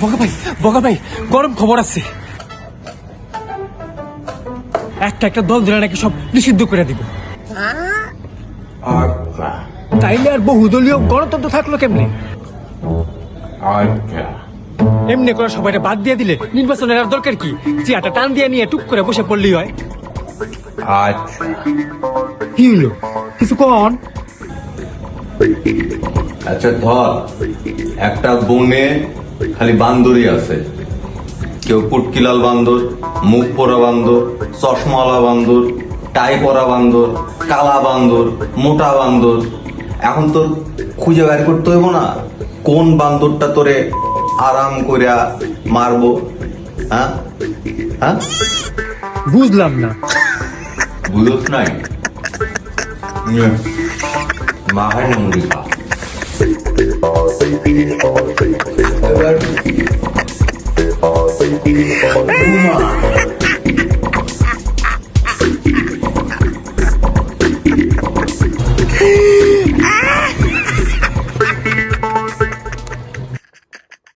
বগা ভাই গরম খবর আছে। একটা দল ধরে নাকি সব নিষিদ্ধ করে দিব। আচ্ছা তাইলে আর বহুদলীয় গণতন্ত্র থাকলো কেমনে? আচ্ছা এমনি করে সবাই বাদ দিয়ে দিলে নির্বাচনের আর দরকার কি? চেয়ারটা টান দিয়ে নিয়ে টুক করে বসে পড়লেই হয়। আচ্ছা কি হলো কিছু কন? আচ্ছা ধর একটা বনে খালি বান্দরই আছে, কেউ পুটকিলাল বান্দর, মুখ পোড়া বান্দর, চশমাওয়ালা বান্দর, টাই পরা বান্দর, কালা বান্দর, মোটা বান্দর। এখন তোর খুঁজে বের করতে হইব না কোন বান্দরটা তোরে আরাম কইরা মারবো। হ্যাঁ হ্যাঁ বুঝলাম না। বুঝোস নাই মাহাই মুড়ি খা। এবার